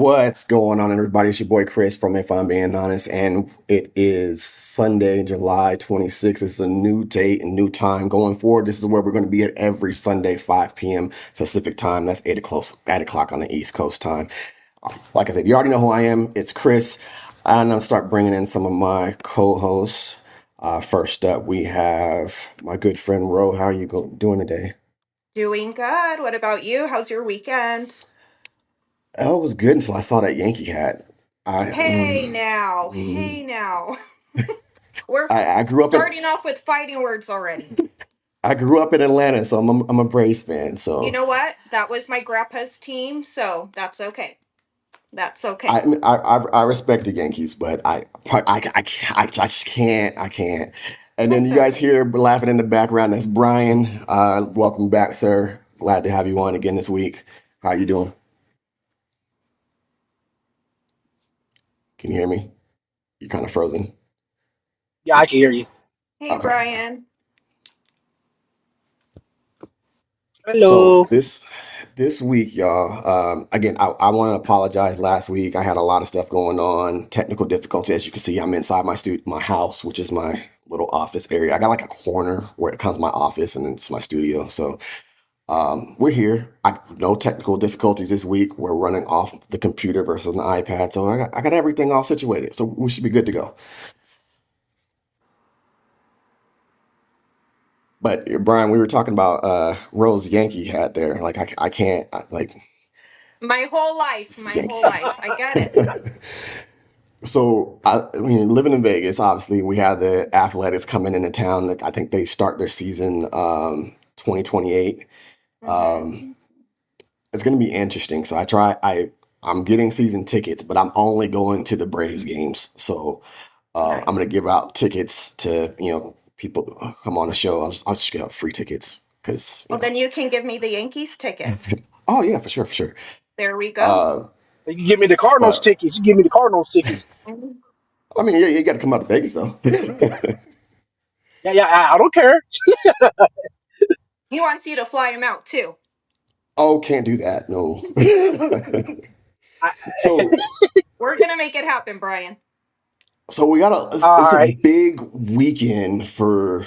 What's going on, everybody? It's your boy Chris from If I'm Being Honest, and it is Sunday, July 26th. It's a new date and new time going forward. This is where we're going to be at every Sunday, 5 p.m. Pacific time. That's 8 o'clock on the East Coast time. Like I said, you already know who I am. It's Chris, and I'll start bringing in some of my co-hosts. First up, we have my good friend Ro. How are you doing today? Doing good. What about you? How's your weekend? Oh, it was good until I saw that Yankee hat. I Hey mm, now. mm, Hey now. We're I grew up in starting off with fighting words already. I grew up in Atlanta, so I'm a Braves fan. You So know what? That was my grandpa's team, so that's okay. That's I okay. I respect the Yankees, but I just can't. And then That's you guys okay. hear laughing in the background. That's Brian. Welcome back, sir. Glad to have you on again this week. How you doing? Can you hear me? You're kind of frozen. Yeah, I can hear you. Hey, Okay. Brian. So Hello. this week, y'all. Again, I want to apologize. Last week, I had a lot of stuff going on, technical difficulty. As you can see, I'm inside my house, which is my little office area. I got like a corner where it comes my office and it's my studio. So we're here. No technical difficulties this week. We're running off the computer versus an iPad, so I got everything all situated. So we should be good to go. But Brian, we were talking about Rose Yankee hat there. Like I can't like My whole life. it's My Yankee. whole life. I get it. So, I mean, living in Vegas, obviously, we have the Athletics coming into town. Like, I think they start their season 2028. Mm-hmm. Um, it's going to be interesting. So, I'm getting season tickets, but I'm only going to the Braves games. So, I'm going Nice. to give out tickets to people who come on the show. I'll just give out free tickets because Well, then you can give me the Yankees tickets. Oh yeah, for sure, for sure. There we go. Uh, You give me the Cardinals but tickets. You give me the Cardinals tickets. Mhm. I mean, yeah, you got to come out to Vegas though. Yeah, yeah. I don't care. He wants you to fly him out too. Oh, can't do that. No. I, So We're gonna make it happen, Brian. So we got a it's all a right. big weekend for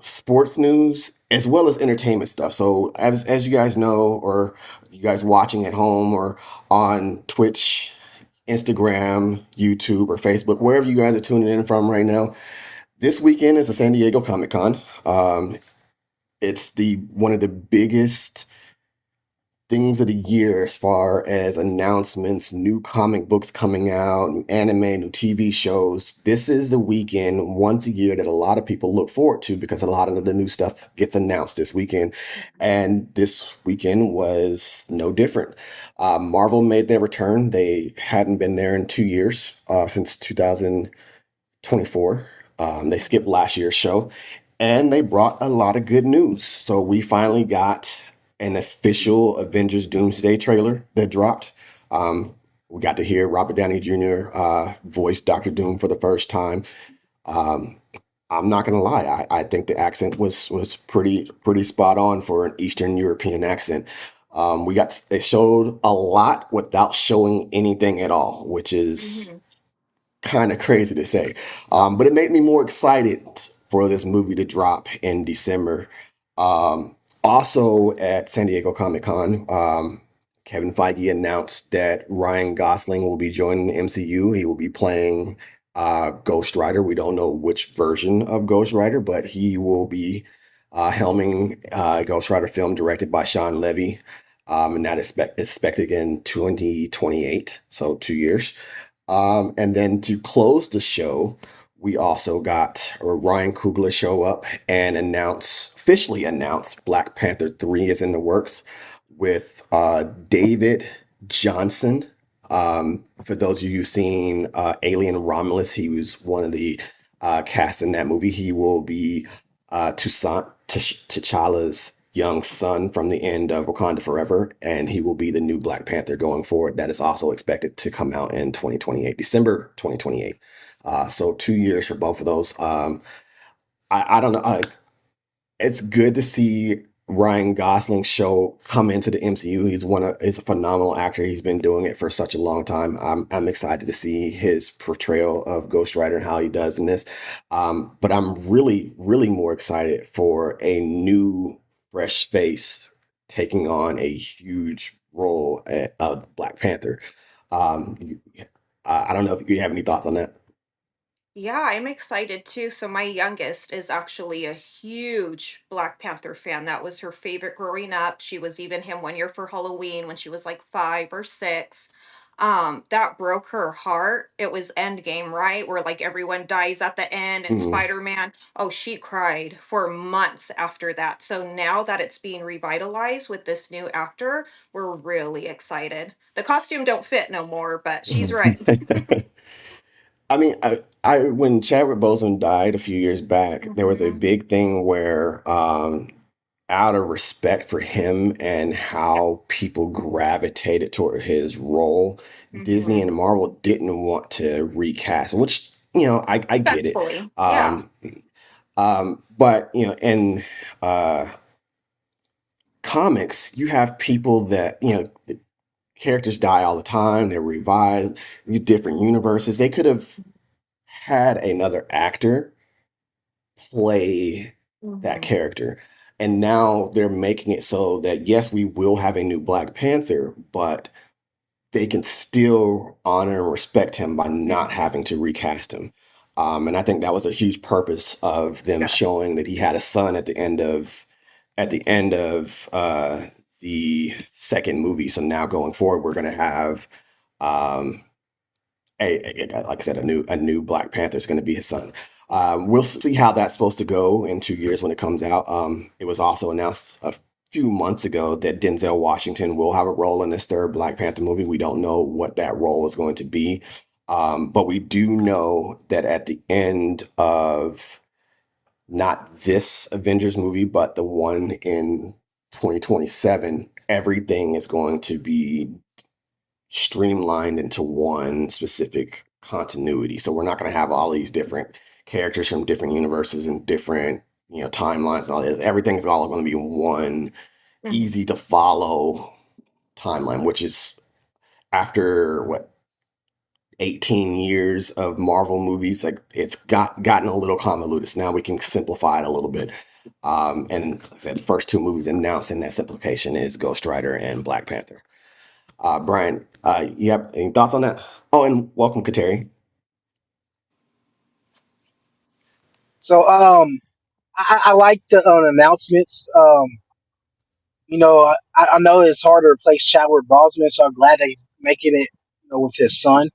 sports news as well as entertainment stuff. So as you guys know, or you guys watching at home or on Twitch, Instagram, YouTube, or Facebook, wherever you guys are tuning in from right now, this weekend is the San Diego Comic Con. It's the one of the biggest things of the year as far as announcements, new comic books coming out, new anime, new TV shows. This is the weekend once a year that a lot of people look forward to because a lot of the new stuff gets announced this weekend. And this weekend was no different. Marvel made their return. They hadn't been there in 2 years, since 2024. They skipped last year's show and they brought a lot of good news. So we finally got an official Avengers Doomsday trailer that dropped. We got to hear Robert Downey Jr. Voice Doctor Doom for the first time. Um, I'm not gonna lie, I think the accent was pretty spot on for an Eastern European accent. They showed a lot without showing anything at all, which is Hmm. kind of crazy to say. But it made me more excited for this movie to drop in December. Also at San Diego Comic Con, Kevin Feige announced that Ryan Gosling will be joining the MCU. He will be playing Ghost Rider. We don't know which version of Ghost Rider, but he will be helming Ghost Rider film directed by Sean Levy. And that is expected in 2028, so 2 years. And then to close the show, we also got Ryan Coogler show up and officially announced Black Panther 3 is in the works with David Johnson. For those of you seen Alien Romulus, he was one of the cast in that movie. He will be T'Challa's young son from the end of Wakanda Forever, and he will be the new Black Panther going forward. That is also expected to come out in 2028, December 2028. So 2 years for both of those. I don't know. It's good to see Ryan Gosling show come into the MCU. He's a phenomenal actor. He's been doing it for such a long time. I'm excited to see his portrayal of Ghost Rider and how he does in this. But I'm really more excited for a new fresh face taking on a huge role of Black Panther. Um, you- I don't know if you have any thoughts on that. Yeah, I'm excited too. So my youngest is actually a huge Black Panther fan. That was her favorite growing up. She was even him one year for Halloween when she was like 5 or 6. That broke her heart. It was Endgame, right? Where like everyone dies at the end and Mhm. Spider-Man. Oh, she cried for months after that. So now that it's being revitalized with this new actor, we're really excited. The costume don't fit no more, but she's ready. I mean, when Chadwick Boseman died a few years back, there was a Mhm. big thing where, out of respect for him and Yeah. how people gravitated toward his role, Disney Mhm. and Marvel didn't want to recast, which, I get it. Respectfully, yeah. Um, but, in uh, comics, you have people that, the characters die all the time, they're revived, different universes. They could have had another actor play that Mhm. character. And now they're making it so that yes, we will have a new Black Panther, but they can still honor and respect him by not Mhm. having to recast him. And I think that was a huge purpose of them Yes. showing that he had a son at the end of the second movie. So now going forward, we're going to have um, like I said, a new Black Panther is going to be his son. We'll see how that's supposed to go in 2 years when it comes out. It was also announced a few months ago that Denzel Washington will have a role in this third Black Panther movie. We don't know what that role is going to be, but we do know that at the end of not this Avengers movie, but the one in 2027, everything is going to be streamlined into one specific continuity. So we're not going to have all these different characters from different universes and different, timelines and all this. Everything's all going to be one Mhm. easy to follow timeline, which is after what 18 years of Marvel movies, like it's gotten a little convoluted. So now we can simplify it a little bit. And like I said, the first two movies announced in that simplification is Ghost Rider and Black Panther. Brian, you have any thoughts on that? Oh, and welcome, Kateri. so I like the announcements. I know it's hard to replace Chadwick Boseman, so I'm glad they making it, with his son.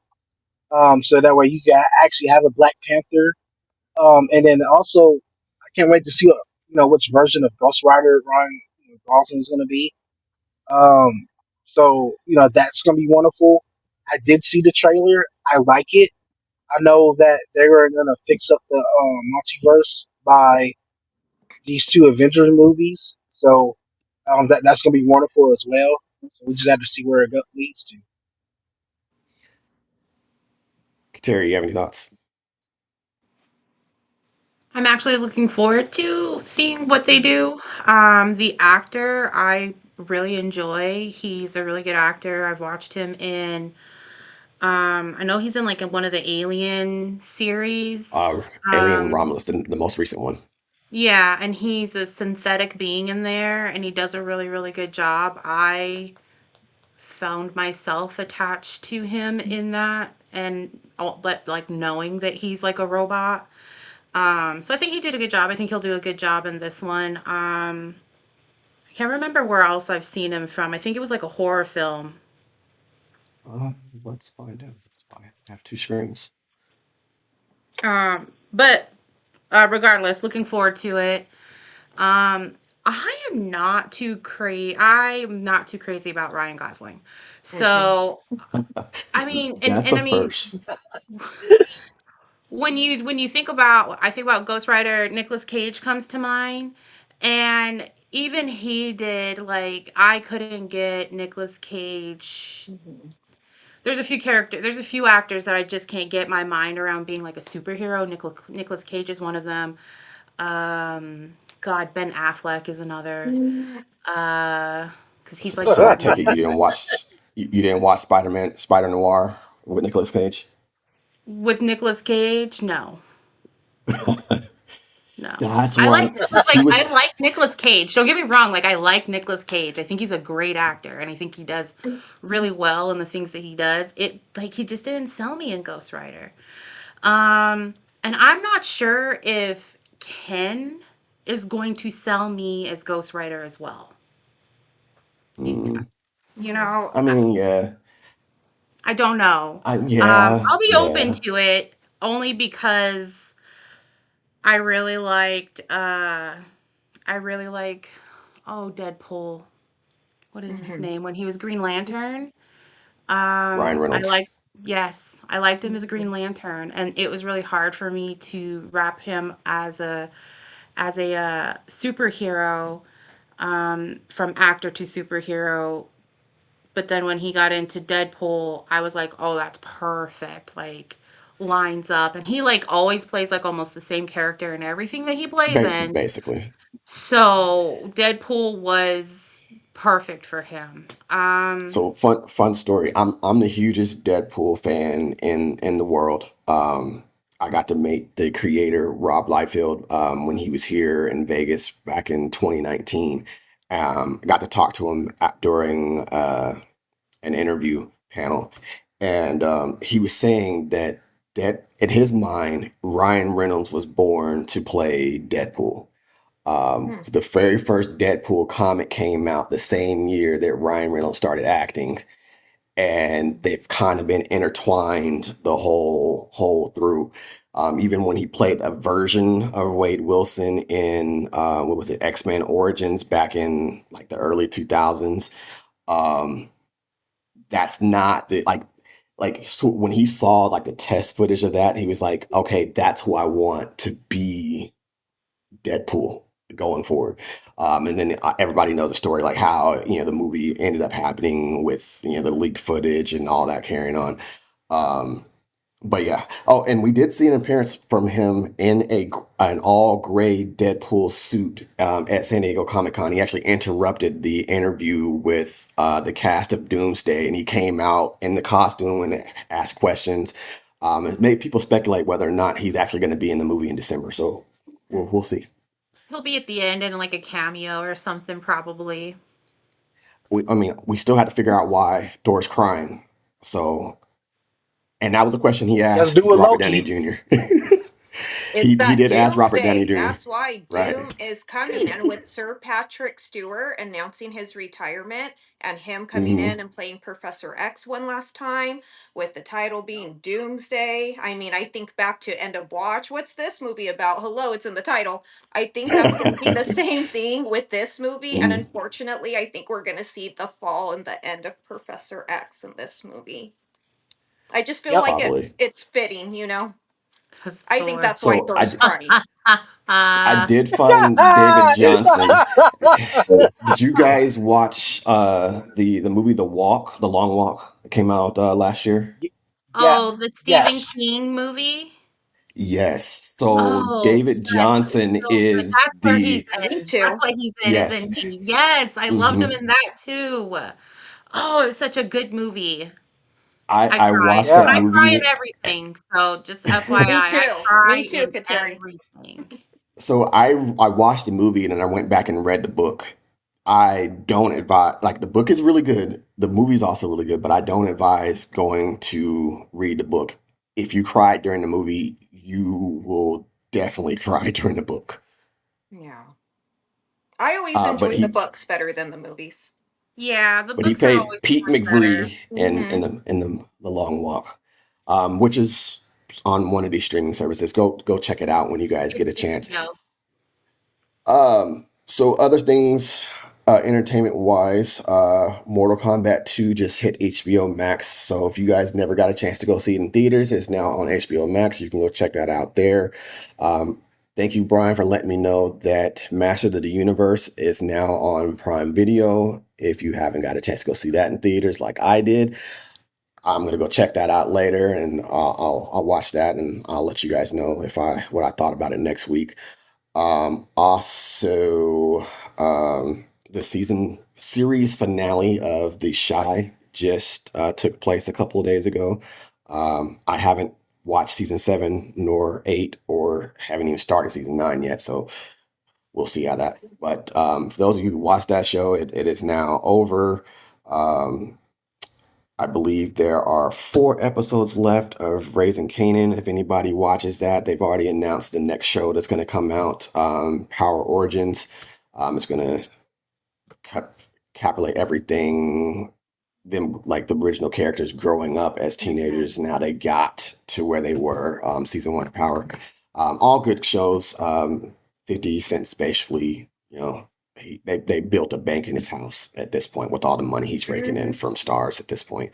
So that way you can actually have a Black Panther. And then also, I can't wait to see which version of Ghost Rider Ryan Gosling is going to be. Um, so that's going to be wonderful. I did see the trailer. I like it. I know that they're going to fix up the multiverse by these two Avengers movies. So that's going to be wonderful as well. So we just have to see where it leads to. Kateri, you have any thoughts? I'm actually looking forward to seeing what they do. The actor I really enjoy. He's a really good actor. I've watched him in I know he's in like one of the Alien series. Alien Um Romulus, the most recent one. yeah, and he's a synthetic being in there and he does a really good job. I found myself attached to him in that and but like knowing that he's like a robot. So I think he did a good job. I think he'll do a good job in this one. I can't remember where else I've seen him from. I think it was like a horror film. Let's find out. I have two screens. But regardless, looking forward to it. Um, I'm not too crazy about Ryan Gosling. Mhm. So I mean, That's and a I mean, first. when you think about, I think about Ghost Rider, Nicolas Cage comes to mind, and even he did like I couldn't get Nicolas Cage. Mhm. There's a few actors that I just can't get my mind around being like a superhero. Nicolas Cage is one of them. Um, God, Ben Affleck is another. Mm. Because he's like So I take Batman. it you didn't watch Spider Noir with Nicolas Cage. With Nicolas Cage, no. No. That's I like one. He was. I like Nicolas Cage. Don't get me wrong, like I like Nicolas Cage. I think he's a great actor and I think he does really well in the things that he does. It like he just didn't sell me in Ghost Rider. And I'm not sure if Ken is going to sell me as Ghost Rider as well. Mm, You know, I mean, yeah, I don't know. yeah, I'll be open yeah. to it only because I really liked I really like oh Deadpool. What is his Mhm. name? When he was Green Lantern. Ryan I Reynolds. like yes, I liked him as a Green Lantern, and it was really hard for me to wrap him as a superhero from actor to superhero. But then when he got into Deadpool, I was like, oh, that's perfect. Like lines up, and he like always plays like almost the same character in everything that he plays in. Basically. So Deadpool was perfect for him. So fun story. I'm the hugest Deadpool fan in the world. I got to meet the creator Rob Liefeld when he was here in Vegas back in 2019. I got to talk to him during an interview panel, and he was saying that in his mind, Ryan Reynolds was born to play Deadpool. Mm. The very first Deadpool comic came out the same year that Ryan Reynolds started acting, and they've kind of been intertwined the whole through. Even when he played a version of Wade Wilson in what was it, X-Men Origins back in like the early 2000s. Um, that's not the like so when he saw like the test footage of that, he was like, okay, that's who I want to be Deadpool going forward. And then everybody knows the story, like how the movie ended up happening with the leaked footage and all that carrying on. Um, but yeah. Oh, and we did see an appearance from him in an all gray Deadpool suit at San Diego Comic Con. He actually interrupted the interview with the cast of Doomsday, and he came out in the costume and asked questions. It made people speculate whether or not he's actually going to be in the movie in December. So we'll see. He'll be at the end in like a cameo or something, probably. I mean, we still had to figure out why Thor's crying. So, and that was a question he He has to asked do with Robert Downey Loki. Jr. It's He that did ask Robert Downey doomsday. Jr. That's why Right. Doom is coming. And with Sir Patrick Stewart announcing his retirement and him coming Hmm. in and playing Professor X one last time, with the title being Doomsday. I mean, I think back to End of Watch. What's this movie about? Hello, it's in the title. I think that's going to be the same thing with this movie. And Mm, unfortunately, I think we're going to see the fall and the end of Professor X in this movie. I just feel Yep. like probably. it's fitting, you know? Because I think Thor. that's why So Thor's crying. I did find David Johnson. Did you Yeah. guys watch the movie The Walk, The Long Walk that came out last year? Yeah. Oh, the Stephen Yes. King movie? Yes. So Oh, David yes, it's Johnson so good. is That's where he's the Me in. That's too. why he's in, yes. isn't he? Yes, I loved him Hmm. in that too. Oh, it was such a good movie. I I cried, watched but that Yeah. I cry in movie. everything. So just FYI, Me I too. cry Me too, in Kateri. everything. So I watched the movie and then I went back and read the book. I don't advise, like, the book is really good. The movie's also really good, but I don't advise going to read the book. If you cried during the movie, you will definitely cry during the book. Yeah. I always But enjoy the he books better than the movies. Yeah, the but he books are played always so Pete much better. McVree in Hmm. the Long Walk, which is on one of these streaming services. Go check it out when you guys get a It's chance. no. So other things, entertainment wise, Mortal Kombat 2 just hit HBO Max. So if you guys never got a chance to go see it in theaters, it's now on HBO Max. You can go check that out there. Um, thank you, Brian, for letting me know that Master of the Universe is now on Prime Video. If you haven't got a chance to go see that in theaters like I did, I'm gonna go check that out later, and I'll watch that, and I'll let you guys know if I what I thought about it next week. Also, the season series finale of The Shy just took place a couple of days ago. I haven't watched season 7 nor 8, or haven't even started season 9 yet, so we'll see how that. But for those of you who watched that show, it is now over. Um, I believe there are 4 episodes left of Raising Kanan. If anybody watches that, they've already announced the next show that's going to come out, Power Origins. It's going to capulate everything, them like the original characters growing up as Mhm. teenagers, and how they got to where they were. Season 1 of Power. All good shows. 50 Cent basically, they built a bank in his house at this point with all the money he's raking in Mhm. from stars at this point.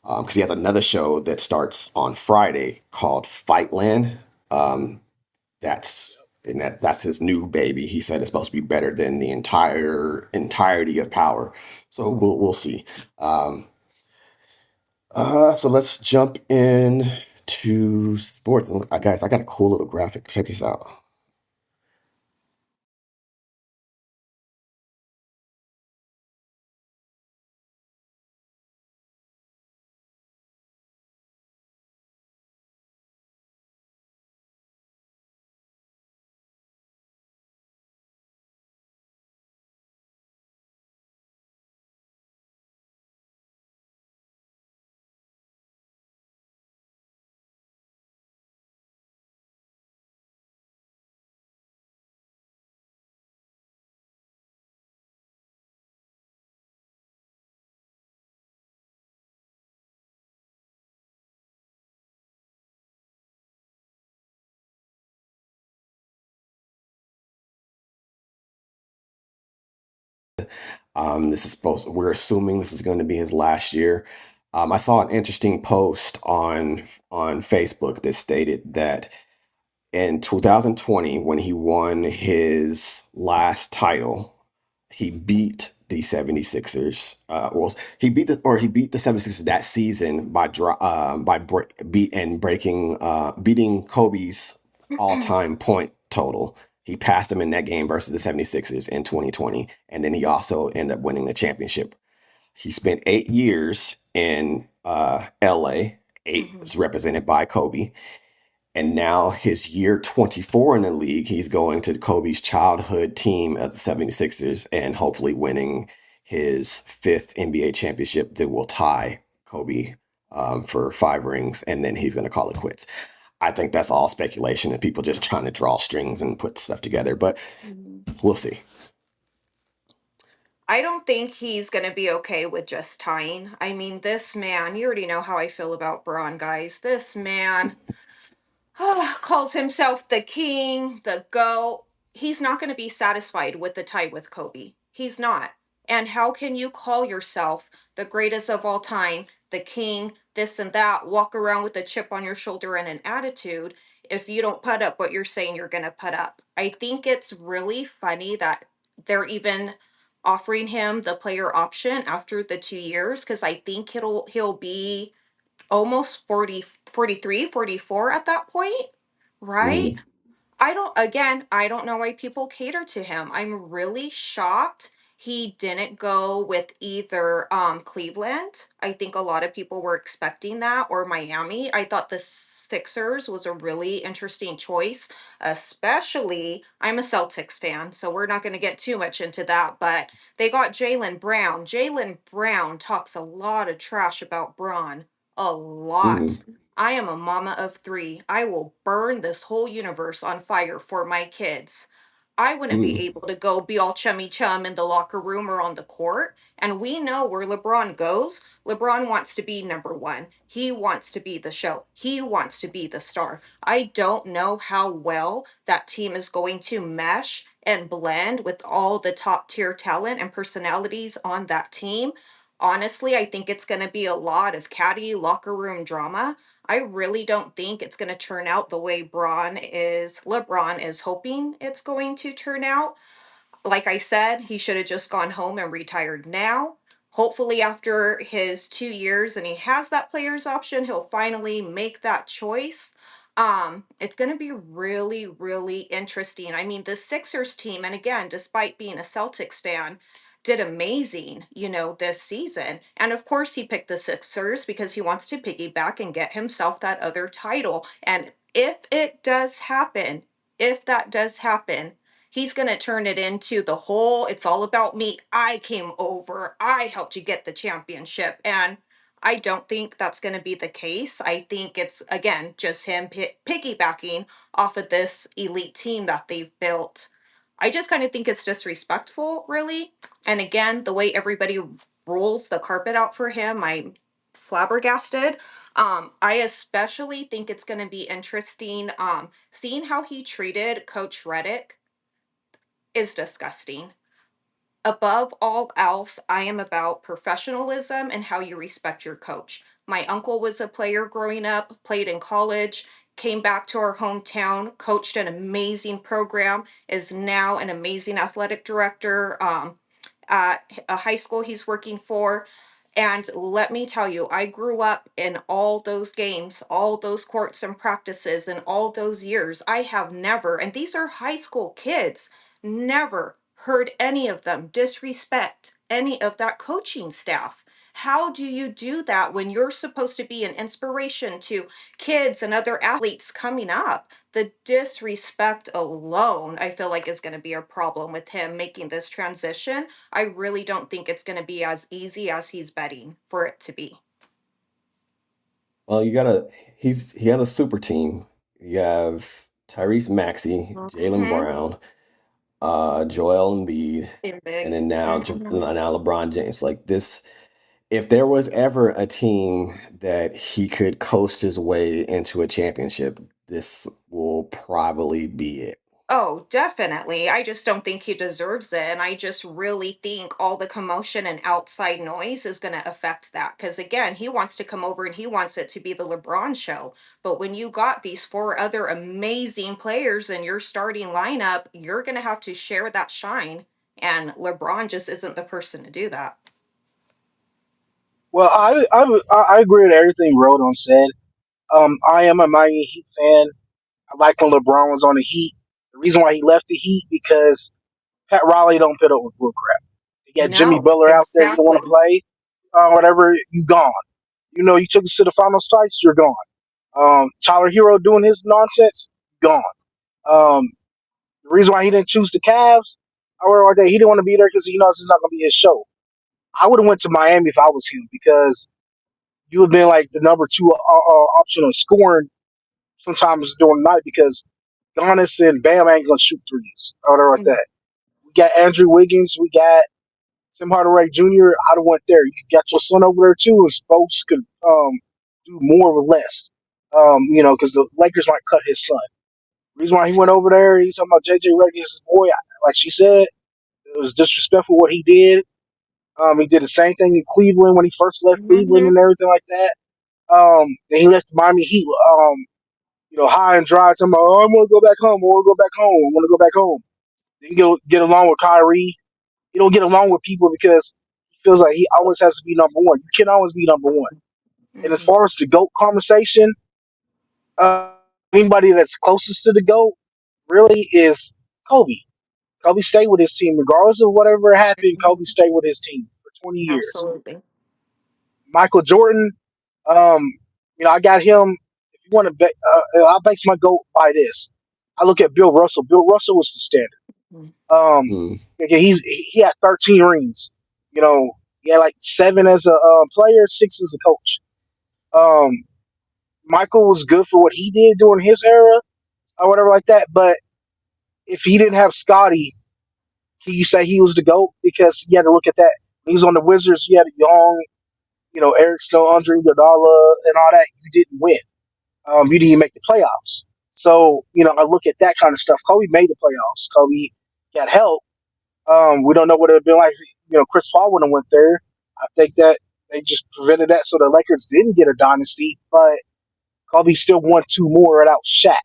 Because he has another show that starts on Friday called Fightland. Um, that's his new baby. He said it's supposed to be better than the entirety of Power. So we'll see. Um, so let's jump in to sports. And guys, I got a cool little graphic. Check this out. We're assuming this is going to be his last year. I saw an interesting post on Facebook that stated that in 2020, when he won his last title, he beat the 76ers. He beat the 76ers that season beating Kobe's all-time point total. He passed him in that game versus the 76ers in 2020, and then he also ended up winning the championship. He spent 8 years in LA. Eight Mhm. is represented by Kobe, and now his year 24 in the league, he's going to Kobe's childhood team of the 76ers and hopefully winning his 5th NBA championship that will tie Kobe for 5 rings, and then he's going to call it quits. I think that's all speculation and people just trying to draw strings and put stuff together, but Mhm. we'll see. I don't think he's gonna be okay with just tying. I mean, this man, you already know how I feel about Braun, guys. This man calls himself the king, the GOAT. He's not going to be satisfied with the tie with Kobe. He's not. And how can you call yourself the greatest of all time, the king, this and that, walk around with a chip on your shoulder and an attitude if you don't put up what you're saying you're going to put up? I think it's really funny that they're even offering him the player option after the 2 years, because I think he'll be almost 40, 43, 44 at that point, right? Mhm. I don't know why people cater to him. I'm really shocked he didn't go with either Cleveland. I think a lot of people were expecting that, or Miami. I thought the Sixers was a really interesting choice, especially I'm a Celtics fan, so we're not going to get too much into that, but they got Jalen Brown. Jalen Brown talks a lot of trash about Braun. A lot. Mhm. I am a mama of three. I will burn this whole universe on fire for my kids. I wouldn't be Mhm. able to go be all chummy chum in the locker room or on the court. And we know where LeBron goes. LeBron wants to be number one. He wants to be the show. He wants to be the star. I don't know how well that team is going to mesh and blend with all the top tier talent and personalities on that team. Honestly, I think it's going to be a lot of catty locker room drama. I really don't think it's going to turn out the way LeBron is hoping it's going to turn out. Like I said, he should have just gone home and retired now. Hopefully, after his 2 years and he has that player's option, he'll finally make that choice. It's going to be really, really interesting. I mean, the Sixers team, and again, despite being a Celtics fan, did amazing, this season. And of course, he picked the Sixers because he wants to piggyback and get himself that other title. And if that does happen, he's going to turn it into the whole it's all about me. I came over, I helped you get the championship. And I don't think that's going to be the case. I think it's, again, just him piggybacking off of this elite team that they've built. I just kind of think it's disrespectful, really. And again, the way everybody rolls the carpet out for him, I'm flabbergasted. I especially think it's going to be interesting. Seeing how he treated Coach Reddick is disgusting. Above all else, I am about professionalism and how you respect your coach. My uncle was a player growing up, played in college, came back to our hometown, coached an amazing program, is now an amazing athletic director at a high school he's working for. And let me tell you, I grew up in all those games, all those courts and practices, and all those years. I have never, and these are high school kids, never heard any of them disrespect any of that coaching staff. How do you do that when you're supposed to be an inspiration to kids and other athletes coming up? The disrespect alone, I feel like, is going to be a problem with him making this transition. I really don't think it's going to be as easy as he's betting for it to be. Well, he has a super team. You have Tyrese Maxey, Jalen Mm-hmm. Brown, Joel Embiid, In and big. then Mm-hmm. now LeBron James. Like this, if there was ever a team that he could coast his way into a championship, this will probably be it. Oh, definitely. I just don't think he deserves it. And I just really think all the commotion and outside noise is going to affect that. Because again, he wants to come over and he wants it to be the LeBron show. But when you got these four other amazing players in your starting lineup, you're going to have to share that shine. And LeBron just isn't the person to do that. Well, I agree with everything Rodon said. I am a Miami Heat fan. I like when LeBron was on the Heat. The reason why he left the Heat because Pat Riley don't put up with bull crap. You got Jimmy No, Butler out there. You don't want to exactly. play, whatever. You gone. You took us to the finals twice. You're gone. Tyler Hero doing his nonsense. Gone. Um, the reason why he didn't choose the Cavs, or like that, he didn't want to be there because he knows it's not going to be his show. I would have went to Miami if I was him because you would have been like the number two option on scoring sometimes during the night because Giannis and Bam ain't gonna shoot threes or whatever like that. We got Andrew Wiggins, we got Tim Hardaway Jr. I'd have went there. You got your son over there too, and both could do more with less. Because the Lakers might cut his son. The reason why he went over there, he's talking about JJ Redick is his boy. Like she said, it was disrespectful what he did. He did the same thing in Cleveland when he first left Cleveland Mm-hmm. and everything like that. And he left Miami Heat, high and dry. Talking about, oh, I want to go back home. I want to go back home. I want to go back home. Then you get along with Kyrie. You don't get along with people because he feels like he always has to be number one. You can't always be number one. And as Mm-hmm. far as the GOAT conversation, uh, anybody that's closest to the GOAT really is Kobe. Kobe stayed with his team. Regardless of whatever happened, Kobe Mm-hmm. stayed with his team for 20 years. Absolutely. Michael Jordan, um, I got him. If you want to bet, I base my GOAT by this. I look at Bill Russell. Bill Russell was the standard. Um, Hmm. okay, he had 13 rings. He had like 7 as a player, 6 as a coach. Um, Michael was good for what he did during his era or whatever like that. But if he didn't have Scotty, can you say he was the GOAT? Because you had to look at that. When he was on the Wizards, you had a young, Eric Snow, Andre Iguodala, and all that. You didn't win. You didn't even make the playoffs. So, I look at that kind of stuff. Kobe made the playoffs. Kobe got help. We don't know what it would have been like. Chris Paul wouldn't have went there. I think that they just prevented that so the Lakers didn't get a dynasty. But Kobe still won 2 more without Shaq.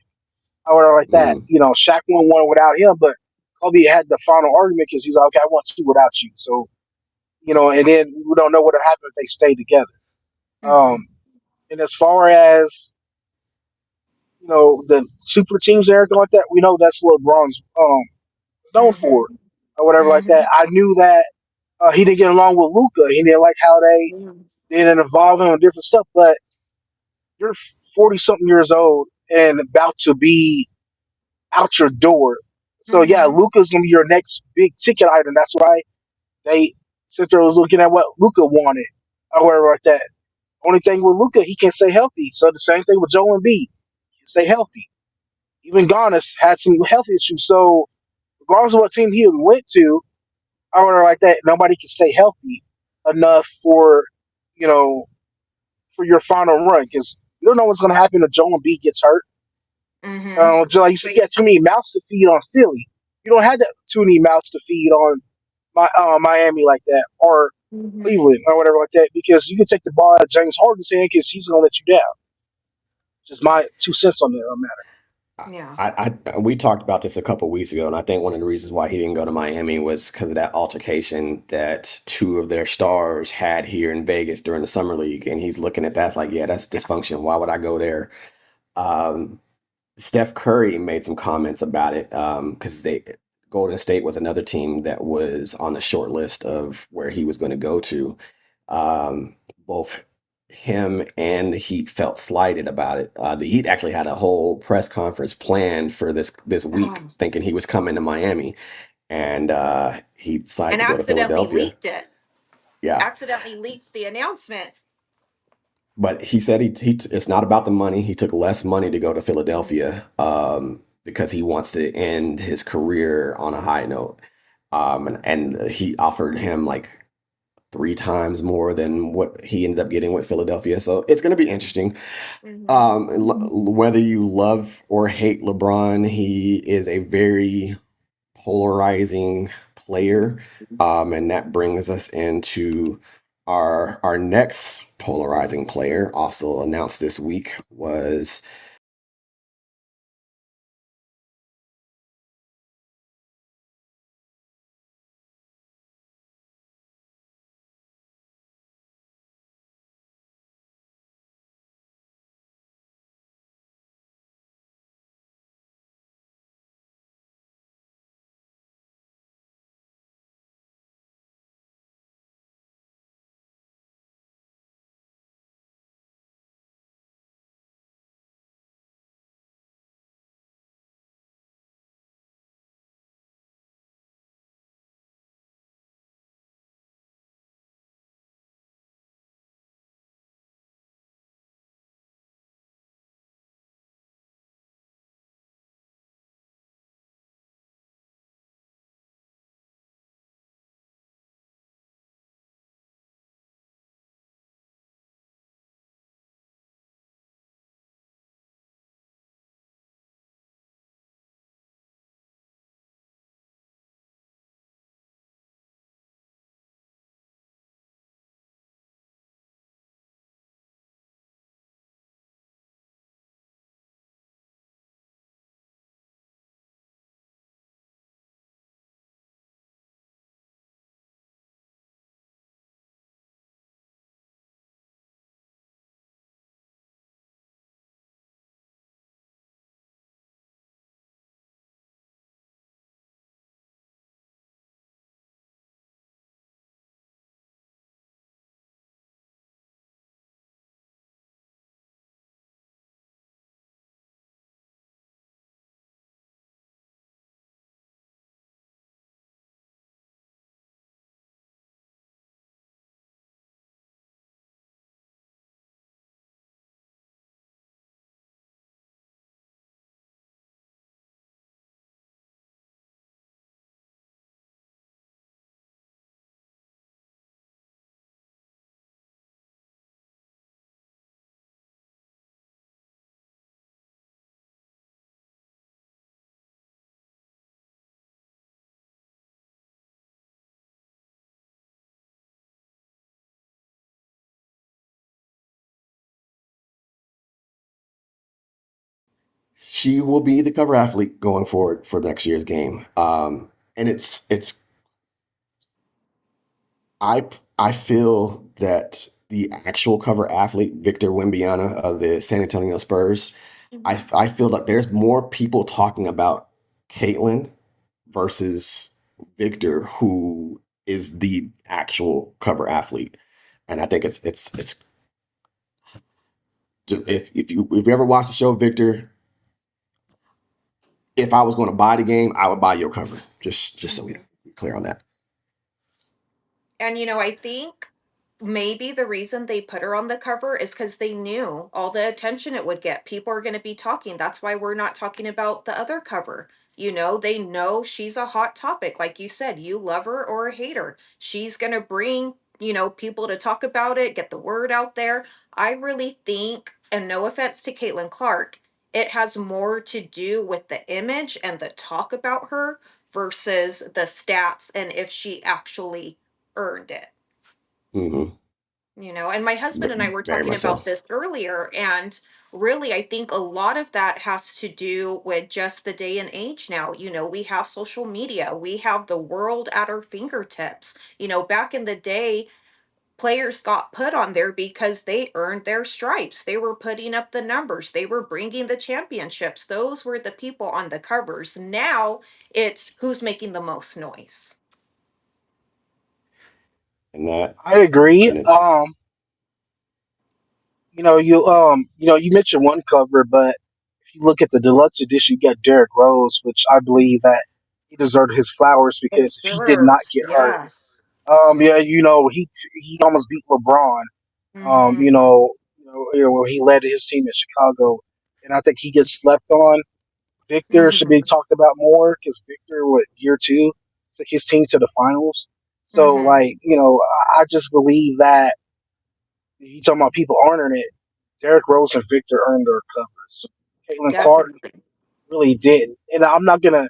Or whatever like that. Hmm. Shaq won 1 without him, but Kobe had the final argument because he's like, okay, I won 2 without you. So, and then we don't know what would happen if they stayed together. Mm-hmm. Um, and as far as the super teams and everything like that. We know that's what LeBron's known for, Mhm. or whatever like that. Mhm. I knew that he didn't get along with Luca. He didn't like how they Mhm. didn't involve him in different stuff. But you're 40 something years old and about to be out your door. So yeah, Mhm. Luca's gonna be your next big ticket item. That's why they sit there was looking at what Luca wanted or whatever like that. Only thing with Luca, he can stay healthy. So the same thing with Joel Embiid. He can stay healthy. Even Giannis had some health issues. So regardless of what team he went to, or whatever like that, nobody can stay healthy enough for you know for your final run because you don't know what's going to happen if Joel Embiid gets hurt. Mhm. So like you said, you got too many mouths to feed on Philly. You don't have that too many mouths to feed on Miami like that or Mhm. Cleveland or whatever like that because you can take the ball out of James Harden's hand because he's going to let you down. Just my 2 cents on the matter. Yeah. We talked about this a couple weeks ago, and I think one of the reasons why he didn't go to Miami was because of that altercation that two of their stars had here in Vegas during the summer league, and he's looking at that it's like, yeah, that's dysfunction. Why would I go there? Um, Steph Curry made some comments about it because they Golden State was another team that was on the short list of where he was going to go to. Both him and the Heat felt slighted about it. The Heat actually had a whole press conference planned for this week, Um, thinking he was coming to Miami, and he decided and to go to accidentally Philadelphia. leaked it. Yeah, Accidentally leaked the announcement. but he said it's not about the money. He took less money to go to Mhm. Philadelphia because he wants to end his career on a high note. And he offered him like three times more than what he ended up getting with Philadelphia. So it's going to be interesting. Mhm. Whether you love or hate LeBron, he is a very polarizing player. And that brings us into our next polarizing player, also announced this week, was she will be the cover athlete going forward for next year's game. And it's I I feel that the actual cover athlete, Victor Wembanyama of the San Antonio Spurs, I feel like there's more people talking about Caitlyn versus Victor, who is the actual cover athlete. And I think it's just, if you ever watch the show Victor, if I was going to buy the game, I would buy your cover. Just so we're clear on that. And I think maybe the reason they put her on the cover is because they knew all the attention it would get. People are going to be talking. That's why we're not talking about the other cover. They know she's a hot topic. Like you said, you love her or hate her. She's going to bring, people to talk about it, get the word out there. I really think, and no offense to Caitlin Clark, it has more to do with the image and the talk about her versus the stats and if she actually earned it. Hmm. And my husband and I were Very talking much so. about this earlier, and really, I think a lot of that has to do with just the day and age now. We have social media, we have the world at our fingertips. Back in the day, players got put on there because they earned their stripes. They were putting up the numbers, they were bringing the championships. Those were the people on the covers. Now it's who's making the most noise. And that, I agree. and it's You mentioned one cover, but if you look at the deluxe edition, you got Derrick Rose, which I believe that he deserved his flowers because if he did not Deserves, get hurt, yes. yeah, he almost beat LeBron. Mm-hmm. Where he led his team in Chicago, and I think he gets slept on. Victor should be Mm-hmm. talked about more because Victor, what year two, took his team to the finals. So, Mm-hmm. like, I just believe that you talking about people honoring it. Derrick Rose and Victor earned their covers. Caitlin Clark Definitely. really didn't, and I'm not gonna.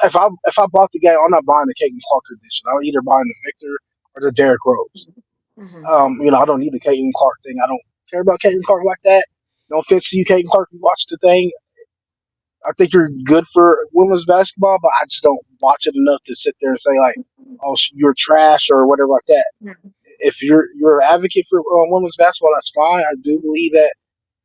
If I bought the game, I'm not buying the Caitlin Clark edition. I'll either buy the Victor or the Derrick Rose. Mm-hmm. I don't need the Caitlin Clark thing. I don't care about Caitlin Clark like that. No offense to you, Caitlin Clark. You watch the thing. I think you're good for women's basketball, but I just don't watch it enough to sit there and say like, "Oh, you're trash" or whatever like that. If you're an advocate for women's basketball, that's fine. I do believe that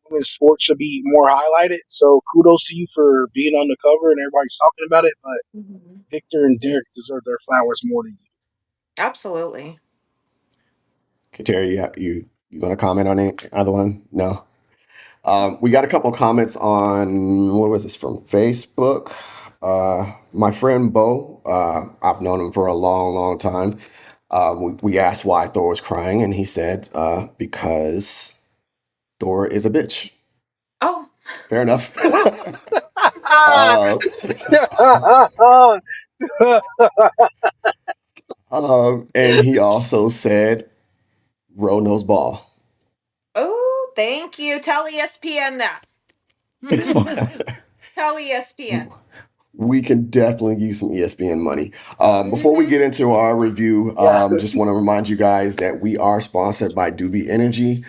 women's sports should be more highlighted. So kudos to you for being on the cover and everybody's talking about it. But Mm-hmm. Victor and Derek deserve their flowers more than you. Absolutely. okay, Terry. You want to comment on it? Other one? No. We got a couple comments on what was this from Facebook. My friend Bo, I've known him for a long, long time. We asked why Thor was crying, and he said, because Thor is a bitch. Oh. Fair enough. uh, and he also said, Ro knows ball. Oh, thank you. Tell ESPN that. Tell ESPN. We can definitely use some ESPN money. Before we Mm-hmm. get into our review, Yes. just want to remind you guys that we are sponsored by Doobie Energy.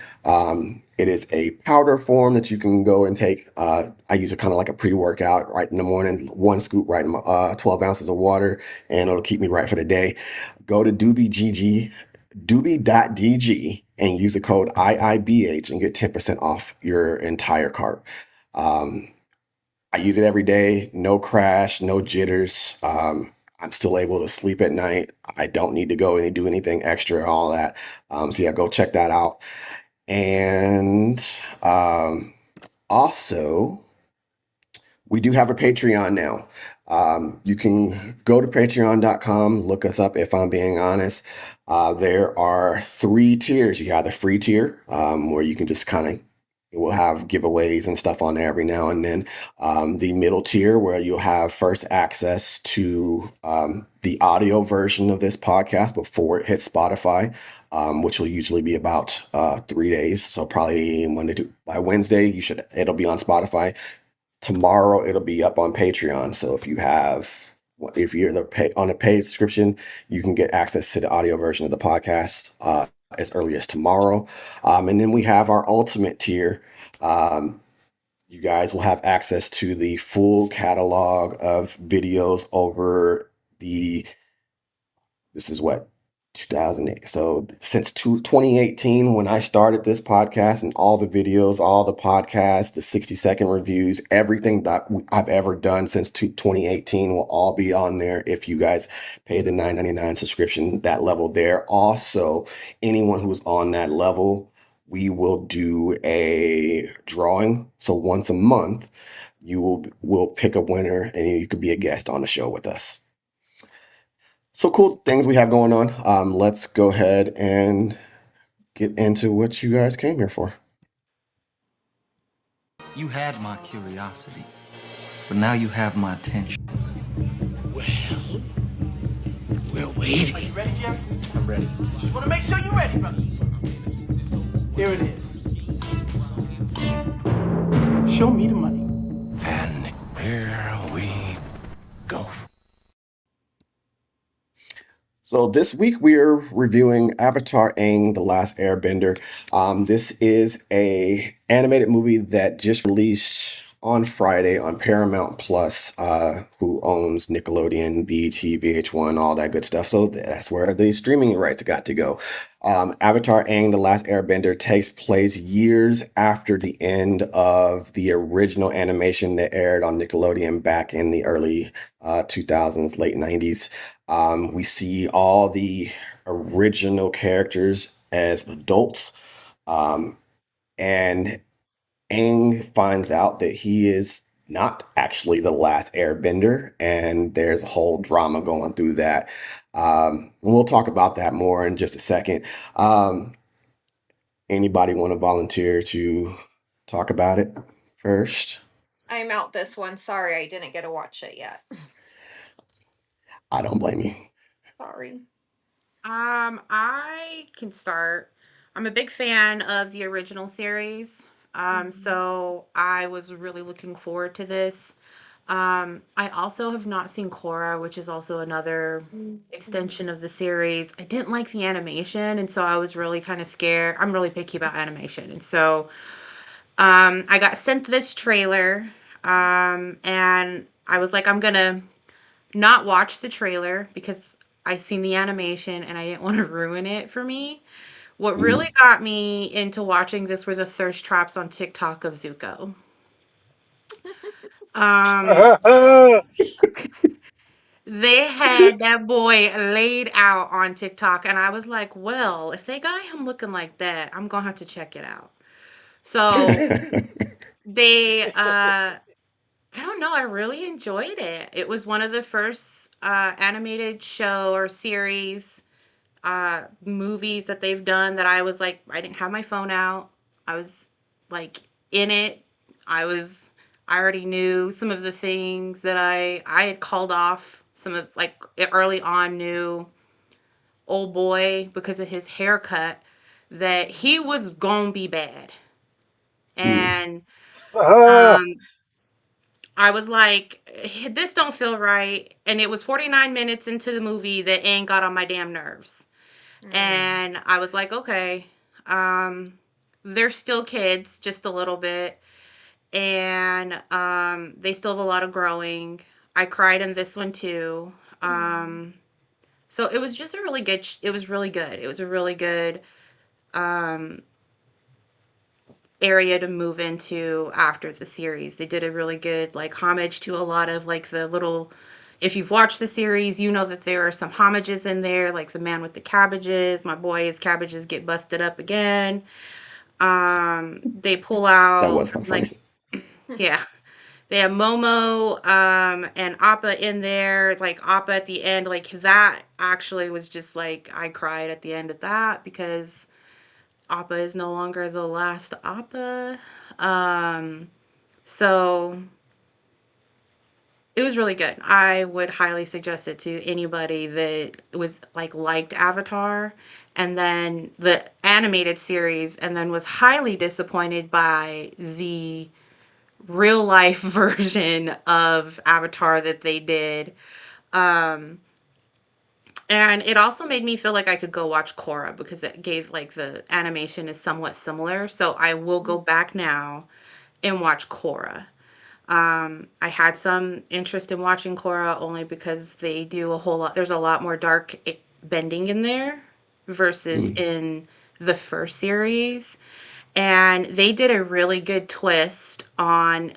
It is a powder form that you can go and take. I use it kind of like a pre-workout right in the morning, one scoop right in my 12 ounces of water, and it'll keep me right for the day. Go to Doobie.dg and use the code IIBH and get 10% off your entire cart. Um, I use it every day, no crash, no jitters. I'm still able to sleep at night. I don't need to go and do anything extra, all that. So yeah, go check that out. And also, we do have a Patreon now. You can go to patreon.com, look us up if I'm being honest. There are 3 tiers. You have the free tier, where you can just kind of, we'll have giveaways and stuff on there every now and then. The middle tier, where you'll have first access to the audio version of this podcast before it hits Spotify, which will usually be about 3 days. So probably by Wednesday, it'll be on Spotify. Tomorrow it'll be up on Patreon. So if you're on a paid subscription, you can get access to the audio version of the podcast as early as tomorrow. And then we have our ultimate tier. You guys will have access to the full catalog of videos over this is what 2008. So since 2018, when I started this podcast, and all the videos, all the podcasts, the 60-second reviews, everything that I've ever done since 2018 will all be on there if you guys pay the $9.99 subscription, that level there. Also, anyone who's on that level, we will do a drawing. So once a month, we'll pick a winner and you could be a guest on the show with us. So cool things we have going on. Let's go ahead and get into what you guys came here for. You had my curiosity, but now you have my attention. Well, we're waiting. Are you ready, Jeff? I'm ready. Just want to make sure you're ready, brother. Here it is. Show me the money. And here we go. So this week we are reviewing Avatar: Aang: The Last Airbender. This is a animated movie that just released on Friday on Paramount Plus, who owns Nickelodeon, BET, VH1, all that good stuff. So that's where the streaming rights got to go. Avatar: Aang: The Last Airbender takes place years after the end of the original animation that aired on Nickelodeon back in the early 2000s, late 90s. We see all the original characters as adults, and Aang finds out that he is not actually the last airbender, and there's a whole drama going through that. And we'll talk about that more in just a second. Anybody want to volunteer to talk about it first? I'm out this one. Sorry, I didn't get to watch it yet. I don't blame you. Sorry. I can start. I'm a big fan of the original series. So I was really looking forward to this. I also have not seen Korra, which is also another extension of the series. I didn't like the animation, and so I was really kind of scared. I'm really picky about animation, and so I got sent this trailer, and I was like, I'm gonna not watch the trailer because I seen the animation and I didn't want to ruin it for me. What really Mm. got me into watching this were the thirst traps on TikTok of Zuko. Um, they had that boy laid out on TikTok, and I was like, well, if they got him looking like that, I'm gonna have to check it out. So they, I don't know, I really enjoyed it. It was one of the first animated show or series movies that they've done that I was like, I didn't have my phone out. I was like in it. I already knew some of the things that I had called off. Some of like early on knew old boy because of his haircut that he was gonna be bad. Mm. And um I was like, this don't feel right. And it was 49 minutes into the movie that Aang got on my damn nerves. And I was like, okay, um, they're still kids, just a little bit, and they still have a lot of growing. I cried in this one too. So it was just a really good. It was really good. It was a really good um, area to move into after the series. They did a really good like homage to a lot of like the little. If you've watched the series, you know that there are some homages in there, like the man with the cabbages. My boy, his cabbages get busted up again. They pull That out was kind of like funny. yeah, they have Momo and Appa in there. Like Appa at the end, like that actually was just like I cried at the end of that because Appa is no longer the last Appa. So it was really good. I would highly suggest it to anybody that was like liked Avatar and then the animated series and then was highly disappointed by the real life version of Avatar that they did. Um and it also made me feel like I could go watch Korra because it gave like the animation is somewhat similar. So I will go back now and watch Korra. I had some interest in watching Korra only because they do a whole lot. There's a lot more dark bending in there versus Mm. in the first series. And they did a really good twist on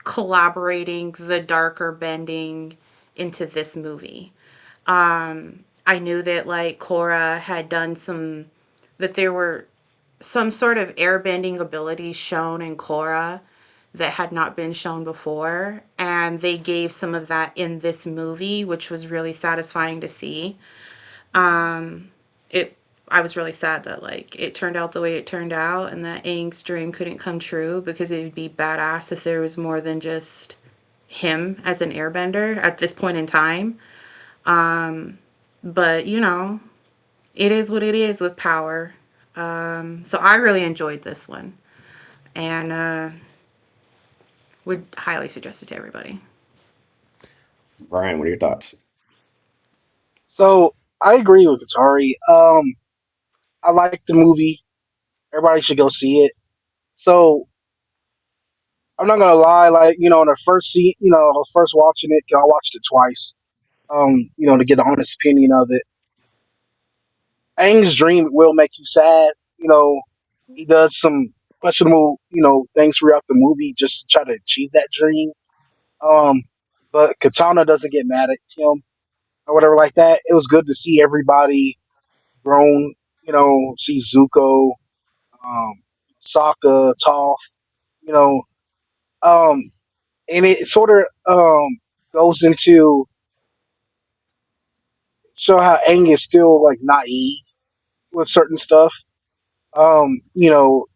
collaborating the darker bending into this movie. I knew that like Korra had done that there were some sort of airbending abilities shown in Korra that had not been shown before. And they gave some of that in this movie, which was really satisfying to see. It I was really sad that like it turned out the way it turned out and that Aang's dream couldn't come true because it would be badass if there was more than just him as an airbender at this point in time. But you know, it is what it is with power. So I really enjoyed this one and would highly suggest it to everybody. Brian, what are your thoughts? So I agree with Atari. I like the movie. Everybody should go see it. So I'm not gonna lie, like in the first scene, first watching it, I watched it twice. To get an honest opinion of it. Aang's dream will make you sad. He does some questionable, things throughout the movie just to try to achieve that dream. Um, but Katana doesn't get mad at him or whatever like that. It was good to see everybody grown. See Zuko, um, Sokka, Toph. You know, um, and it sort of goes into show how Aang is still like naive with certain stuff.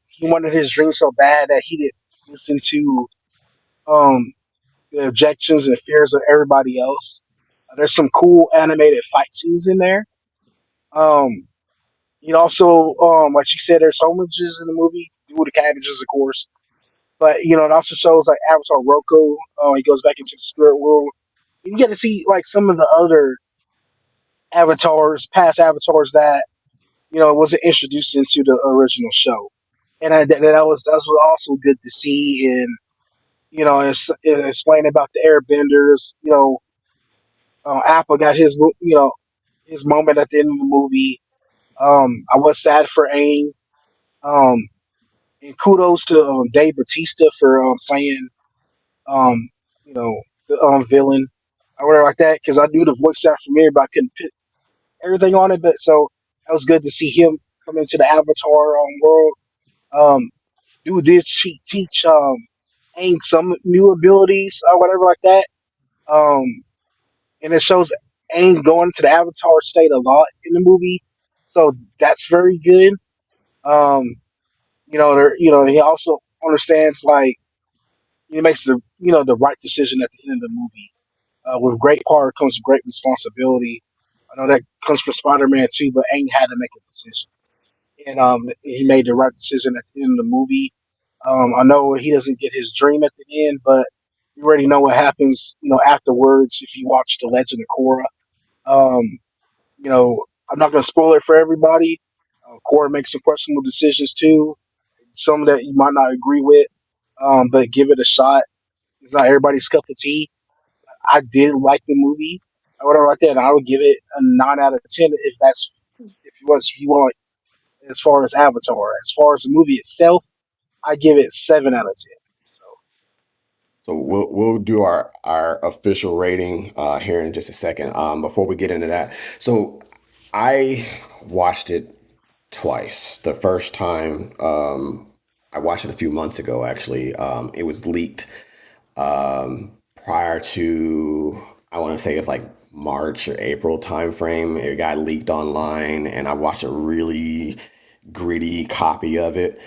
He wanted his dream so bad that he didn't listen to um the objections and fears of everybody else. There's some cool animated fight scenes in there. Um, also, like you said, there's homages in the movie. Do the cabbages, of course, but it also shows like Avatar Roku. He goes back into the spirit world. You get to see like some of the other avatars, past avatars that wasn't introduced into the original show, and that was also good to see. And explain about the Airbenders. Appa got his moment at the end of the movie. I was sad for Aang. Um, and kudos to Dave Batista for playing um, the villain or whatever like that because I knew the voice sound familiar, but I couldn't put everything on it. But so that was good to see him come into the Avatar world. Um, dude did teach Aang some new abilities or whatever like that. Um, and it shows Aang going to the Avatar state a lot in the movie, so that's very good. Um, he also understands like he makes the right decision at the end of the movie. With great power comes great responsibility. I know that comes from Spider-Man too, but Aang had to make a decision, and he made the right decision at the end of the movie. I know he doesn't get his dream at the end, but you already know what happens, afterwards if you watch The Legend of Korra. Um, I'm not going to spoil it for everybody. Korra makes some questionable decisions too, some that you might not agree with, but give it a shot. It's not everybody's cup of tea. I did like the movie, or whatever like that. And I would give it a 9 out of 10 if you want as far as Avatar. As far as the movie itself, I give it 7 out of 10. So So we'll do our official rating here in just a second. Before we get into that, so I watched it twice. The first time I watched it a few months ago. Actually, it was leaked prior to I want to say it's like March or April timeframe. It got leaked online, and I watched a really gritty copy of it.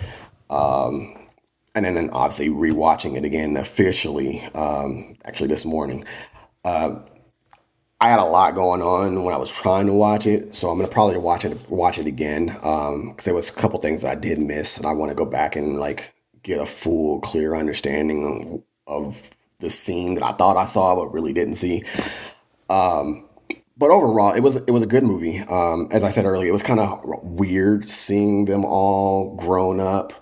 And then obviously rewatching it again officially, actually this morning. I had a lot going on when I was trying to watch it, so I'm gonna probably watch it again because there was a couple things that I did miss, and I want to go back and like get a full, clear understanding of the scene that I thought I saw but really didn't see. But overall, it was a good movie. As I said earlier, it was kind of weird seeing them all grown up,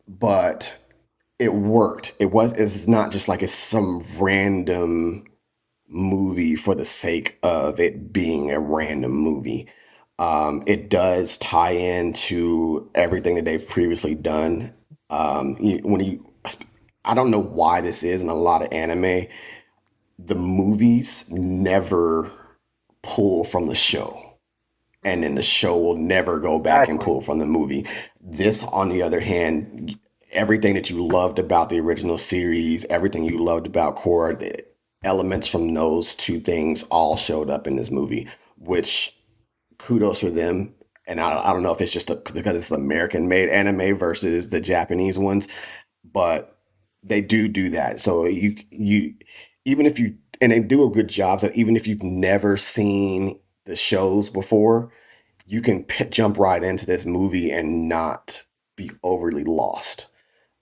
but it worked. It's not just like it's some random movie for the sake of it being a random movie. It does tie into everything that they've previously done. When you, I don't know why this is in a lot of anime, the movies never pull from the show, and then the show will never go back and Exactly. pull from the movie. This, on the other hand, everything that you loved about the original series, everything you loved about Korra, the elements from those two things all showed up in this movie, which kudos for them. And I don't know if it's just because it's American made anime versus the Japanese ones, but they do that. So you even if you and they do a good job. So even if you've never seen the shows before, you can jump right into this movie and not be overly lost.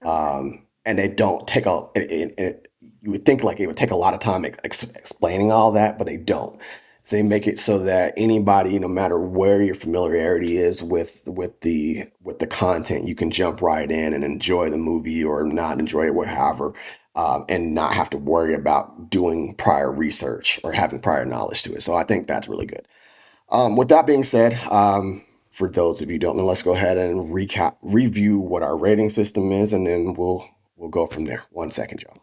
Okay. And they don't take you would think like it would take a lot of time explaining all that, but they don't. So they make it so that anybody, no matter where your familiarity is with the content, you can jump right in and enjoy the movie or not enjoy it, whatever, and not have to worry about doing prior research or having prior knowledge to it. So I think that's really good. With that being said, for those of you who don't know, let's go ahead and review what our rating system is, and then we'll go from there. 1 second, y'all.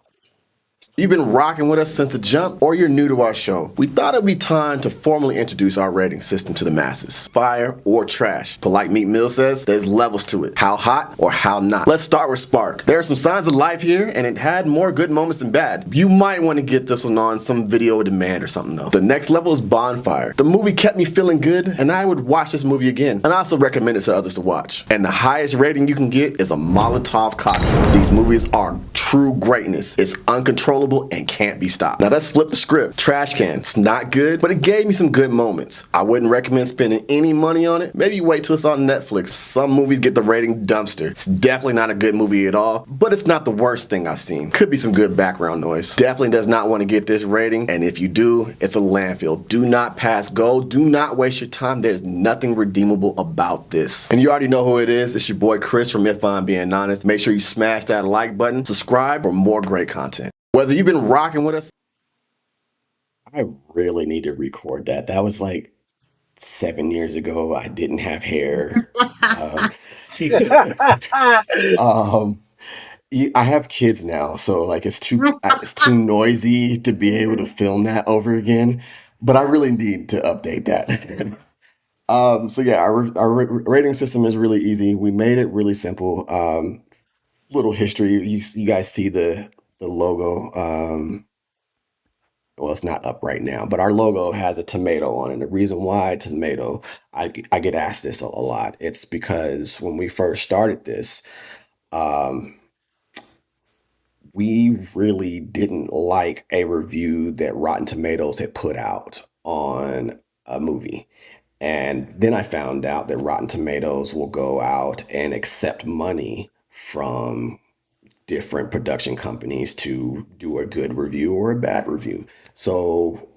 You've been rocking with us since the jump, or you're new to our show. We thought it'd be time to formally introduce our rating system to the masses. Fire or trash. Polite Meat Mill says there's levels to it. How hot or how not. Let's start with Spark. There are some signs of life here, and it had more good moments than bad. You might want to get this one on some video demand or something though. The next level is Bonfire. The movie kept me feeling good, and I would watch this movie again. And I also recommend it to others to watch. And the highest rating you can get is a Molotov cocktail. These movies are true greatness. It's uncontrollable and can't be stopped. Now let's flip the script. Trash Can. It's not good, but it gave me some good moments. I wouldn't recommend spending any money on it. Maybe wait till it's on Netflix. Some movies get the rating dumpster. It's definitely not a good movie at all, but it's not the worst thing I've seen. Could be some good background noise. Definitely does not want to get this rating, and if you do, it's a landfill. Do not pass go. Do not waste your time. There's nothing redeemable about this. And you already know who it is. It's your boy Chris from If I'm Being Honest. Make sure you smash that like button, subscribe for more great content. Whether you've been rocking with us, I really need to record that. That was like 7 years ago. I didn't have hair. Um, um, I have kids now, so like it's too noisy to be able to film that over again. But I really need to update that. So yeah, our rating system is really easy. We made it really simple. Little history. You guys see the logo. Well, it's not up right now, but our logo has a tomato on it. The reason why tomato, I get asked this a lot. It's because when we first started this, um, we really didn't like a review that Rotten Tomatoes had put out on a movie. And then I found out that Rotten Tomatoes will go out and accept money from different production companies to do a good review or a bad review. So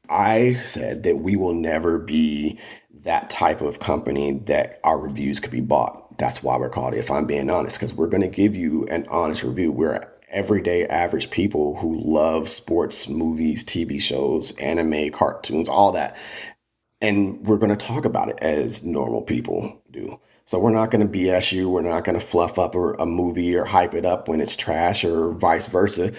I said that we will never be that type of company that our reviews could be bought. That's why we're called If I'm Being Honest, because we're going to give you an honest review. We're everyday average people who love sports, movies, TV shows, anime, cartoons, all that. And we're going to talk about it as normal people do. So we're not going to BS you. We're not going to fluff up a movie or hype it up when it's trash or vice versa.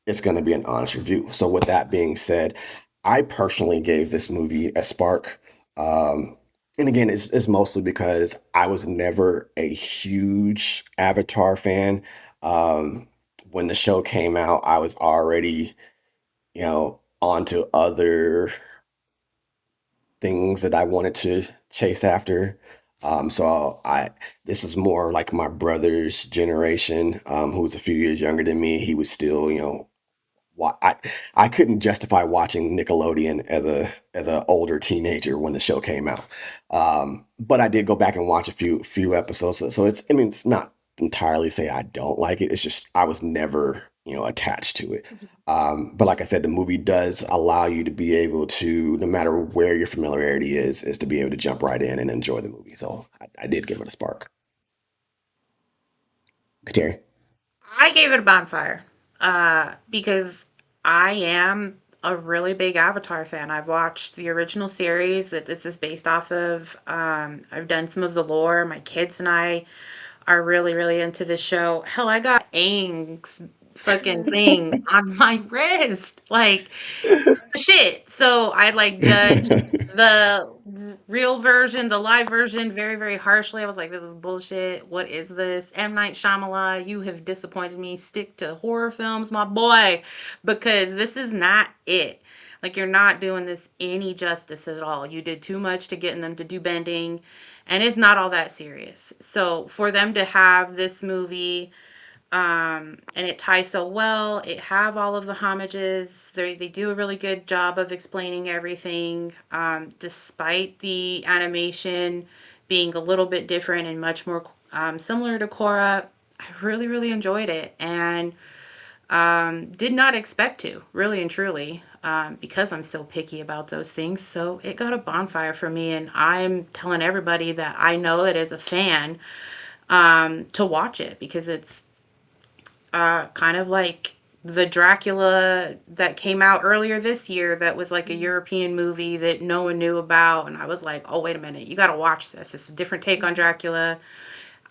It's going to be an honest review. So with that being said, I personally gave this movie a spark. Um, and again, it's mostly because I was never a huge Avatar fan. Um, when the show came out, I was already, onto other things that I wanted to chase after. So this is more like my brother's generation, who was a few years younger than me. He was still, I couldn't justify watching Nickelodeon as a older teenager when the show came out. But I did go back and watch a few episodes. So it's not entirely say I don't like it. It's just I was never attached to it. But like I said, the movie does allow you to be able to, no matter where your familiarity is to be able to jump right in and enjoy the movie. So I did give it a spark. Kateri. I gave it a bonfire because I am a really big Avatar fan. I've watched the original series that this is based off of. I've done some of the lore. My kids and I are really, really into this show. Hell, I got Aang's fucking thing on my wrist. Like, shit. So I like judged the real version, the live version, very, very harshly. I was like, this is bullshit. What is this? M. Night Shyamalan, you have disappointed me. Stick to horror films, my boy, because this is not it. Like, you're not doing this any justice at all. You did too much to getting them to do bending, and it's not all that serious. So for them to have this movie and it ties so well. It have all of the homages. They do a really good job of explaining everything, despite the animation being a little bit different and much more similar to Korra. I really, really enjoyed it and did not expect to, really and truly, because I'm so picky about those things. So it got a bonfire for me, and I'm telling everybody that I know that as a fan to watch it because it's kind of like the Dracula that came out earlier this year that was like a European movie that no one knew about. And I was like, oh, wait a minute, you got to watch this. It's a different take on Dracula.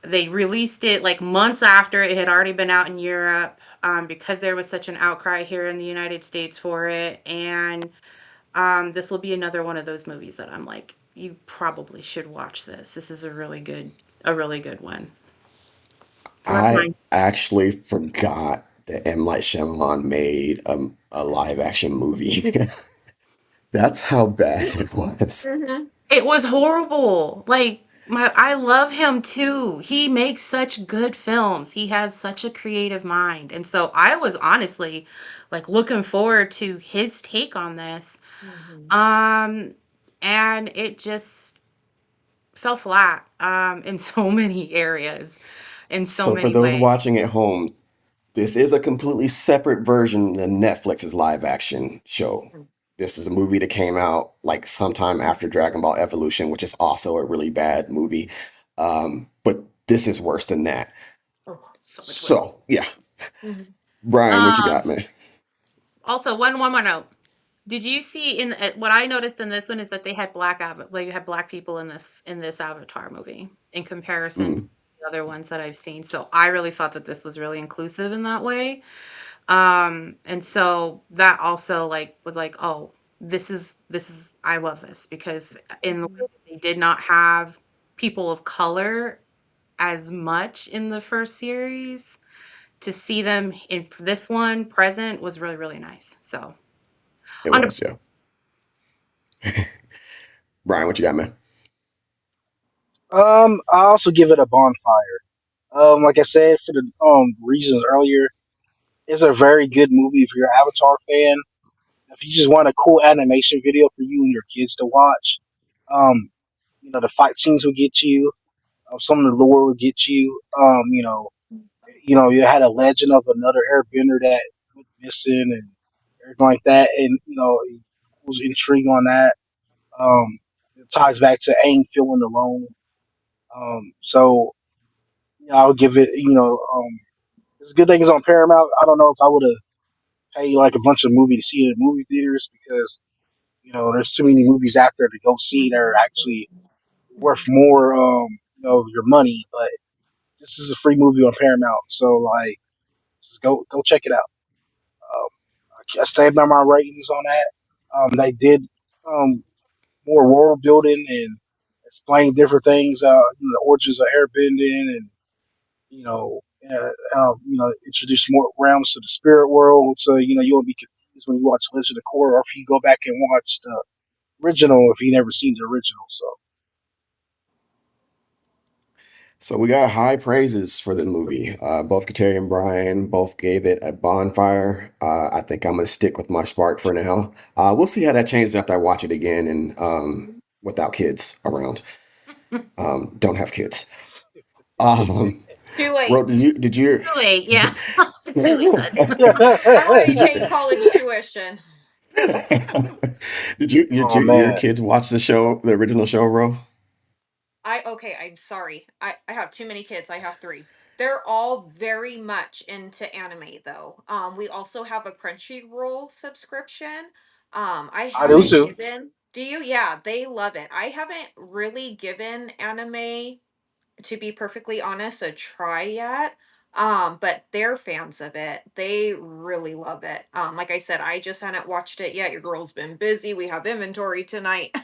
They released it like months after it had already been out in Europe because there was such an outcry here in the United States for it. And this will be another one of those movies that I'm like, you probably should watch this. This is a really good one. So that's I mine. actually forgot that M. Night Shyamalan made a live action movie. That's how bad it was. Hmm. It was horrible. Like I love him too. He makes such good films. He has such a creative mind. And so I was honestly like looking forward to his take on this. Hmm. Um and it just fell flat in so many areas, in so So for many those ways. watching at home, this is a completely separate version than Netflix's live action show. This is a movie that came out like sometime after Dragon Ball Evolution, which is also a really bad movie. But this is worse than that. Oh. So much worse. So yeah, Hmm. Brian, what you Um got, man? Also, one more note. Did you see in what I noticed in this one is that they had like you had black people in this Avatar movie in comparison to Mm. the other ones that I've seen. So I really thought that this was really inclusive in that way. And so that also like was like, oh, this is I love this because in the way Hmm. that they did not have people of color as much in the first series, to see them in this one present was really, really nice. So It on to was, yeah. Brian, what you got, man? I also give it a bonfire. Like I said, for the reasons earlier, it's a very good movie if you're an Avatar fan. If you just want a cool animation video for you and your kids to watch, um, the fight scenes will get you. Some of the lore will get you. You had a legend of another Airbender that went missing and everything like that, and it was intrigued on that. It ties back to Aang feeling alone. So I would give it. It's a good thing it's on Paramount. I don't know if I would have paid like a bunch of movie to see it in movie theaters because there's too many movies out there to go see that are actually worth more of your money. But this is a free movie on Paramount, so like just go check it out. Um, I stand by my ratings on that. They did um, more world building and explain different things. The origins of airbending and introduce more realms to the spirit world. So you won't be confused when you watch Legend of Korra, or if you go back and watch the original if you never seen the original. So So we got high praises for the movie. Both Kateri and Brian both gave it a bonfire. I think I'm gonna stick with my spark for now. We'll see how that changes after I watch it again and without kids around. Don't have kids. Um, Too Ro, late. too late. Yeah. Too late, bud. I'm already did you paying college tuition. oh your man, kids watch the show, the original show, Ro? Okay, I'm sorry. I have too many kids. I have three. They're all very much into anime though. We also have a Crunchyroll subscription. I I do haven't Mm. too. given, do you? Yeah, they love it. I haven't really given anime, to be perfectly honest, a try yet. But they're fans of it. They really love it. Like I said, I just hadn't watched it yet. Your girl's been busy. We have inventory tonight.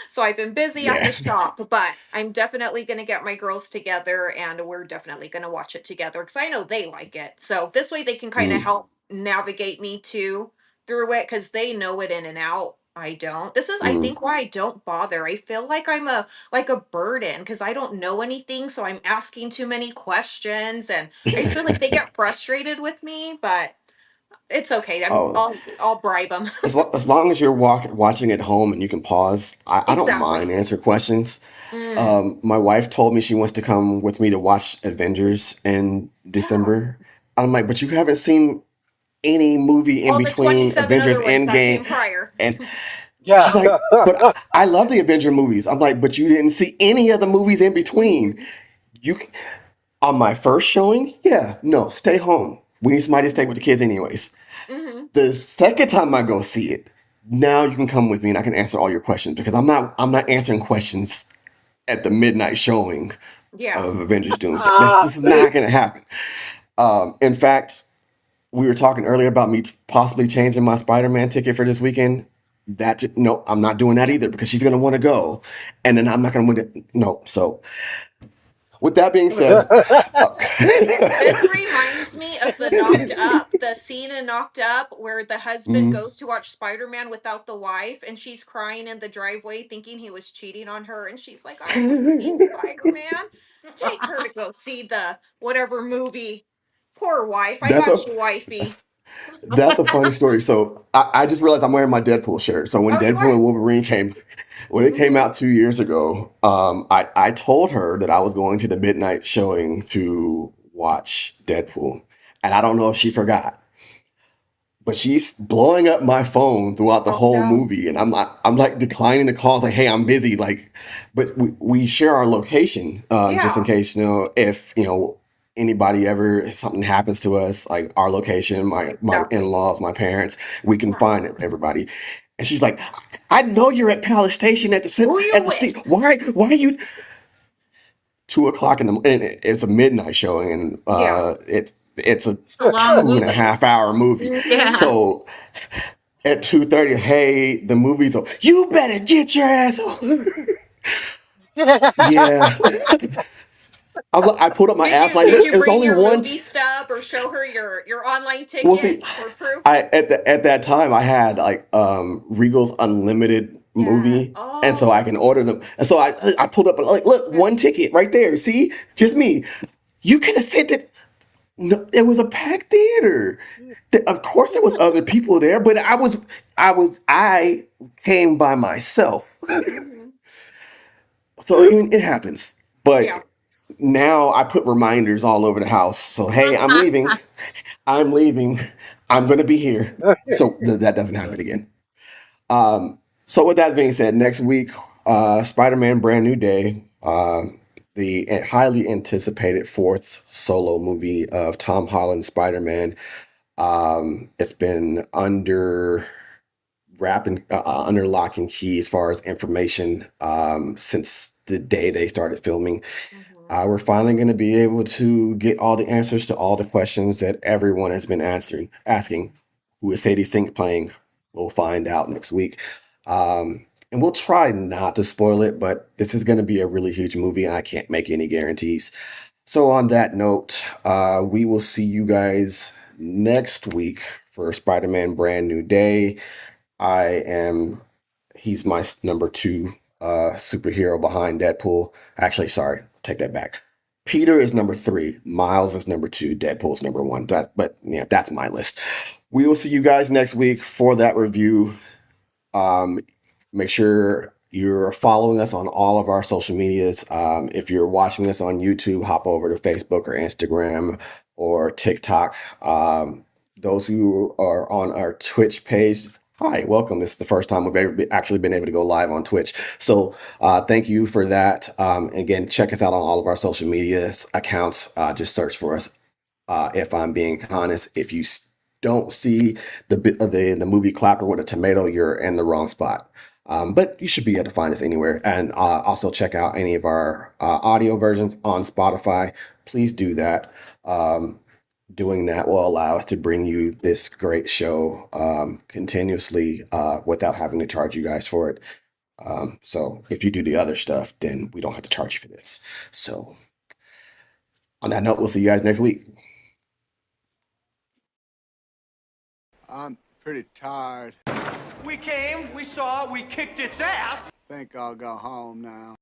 So I've been busy at Yeah. the shop, but I'm definitely going to get my girls together and we're definitely going to watch it together because I know they like it. So this way they can kind of Mm. help navigate me too through it because they know it in and out. I don't. This is, I Mm. think, why I don't bother. I feel like I'm a burden because I don't know anything, so I'm asking too many questions, and I just feel like they get frustrated with me. But it's okay. Oh, I'll bribe them. as long as you're watching at home and you can pause, I don't mind Exactly. answering questions. Mm. My wife told me she wants to come with me to watch Avengers in Yeah. December. I'm like, but you haven't seen any movie in All the between 27 Avengers other ones that Endgame came prior. and Yeah. she's like, but I love the Avenger movies. I'm like, but you didn't see any of the movies in between. Mhm. You on my first showing, yeah, no, stay home. We need somebody to stay with the kids anyways. Mhm. The second time I go see it, now you can come with me and I can answer all your questions because I'm not answering questions at the midnight showing Yeah. of Avengers Doomsday. That's just not gonna happen. In fact, we were talking earlier about me possibly changing my Spider-Man ticket for this weekend. No, I'm not doing that Yeah. either because she's gonna want to go, and then I'm not gonna want to. No, so with that being said, uh, This reminds me of the Knocked Up, the scene in Knocked Up where the husband mm, goes to watch Spider-Man without the wife and she's crying in the driveway thinking he was cheating on her and she's like, "I want to see Spider-Man. Take her to go see the whatever movie." Poor wife. I that's got a you, wifey. that's a funny story. So I just realized I'm wearing my Deadpool shirt. So when Oh, you Deadpool are? and Wolverine when it came Mhm. out 2 years ago, I told her that I was going to the midnight showing to watch Deadpool, and I don't know if she forgot. But she's blowing up my phone throughout the Oh whole no. movie, and I'm like declining the calls, like, "Hey, I'm busy." Like, but we share our location, just in Yeah. case if anybody ever something happens to us, like our location, my Exactly. in-laws, my parents, we can Yeah. find everybody. And she's like, "I know you're at Palace Station Who you at the with? state. Why are you 2 o'clock in the and it's a midnight showing, and Yeah. it's a A long 2.5 hour movie, Mhm. Yeah. so." At 2:30, hey, the movie's over. You better get your ass home. Yeah. I pulled up my Did app, you like, did look, you it's bring only your one. movie stub or show her your online We'll ticket see. for proof? I at that time I had like Regal's unlimited Yeah. movie, and so I Oh. can order them. And so I pulled up like, look, Yeah. one ticket right there. See, just me. You could have sent it. No, it was a packed theater. Of course, there was other people there, but I came by myself. Mhm. So it happens. Yeah. But now I put reminders all over the house. So hey, I'm leaving. I'm leaving. I'm going to be here. So that doesn't happen again. So with that being said, next week, Spider-Man: Brand New Day, the highly anticipated fourth solo movie of Tom Holland's Spider-Man. It's been under lock and key as far as information since the day they started filming. Mhm. We're finally going to be able to get all the answers to all the questions that everyone has been asking. Who is Sadie Sink playing? We'll find out next week. And we'll try not to spoil it, but this is going to be a really huge movie, and I can't make any guarantees. So, on that note, we will see you guys next week for Spider Man Brand New Day. I am He's my number two superhero behind Deadpool. Actually, sorry, take that back. Peter is number three. Miles is number two. Deadpool's number one. But yeah, that's my list. We will see you guys next week for that review. Um, Make sure you're following us on all of our social medias. If you're watching us on YouTube, hop over to Facebook or Instagram or TikTok. Those who are on our Twitch page, Hi, welcome. This is the first time we've actually been able to go live on Twitch. So thank you for that. Again, check us out on all of our social media accounts. Just search for us. If I'm being honest, if you don't see the movie Clapper with a tomato, you're in the wrong spot. But you should be able to find us anywhere. And also check out any of our audio versions on Spotify. Please do that. Doing that will allow us to bring you this great show continuously without having to charge you guys for it. So if you do the other stuff, then we don't have to charge you for this. So on that note, we'll see you guys next week. I'm pretty tired. We came, we saw, we kicked its ass. Think I'll go home now.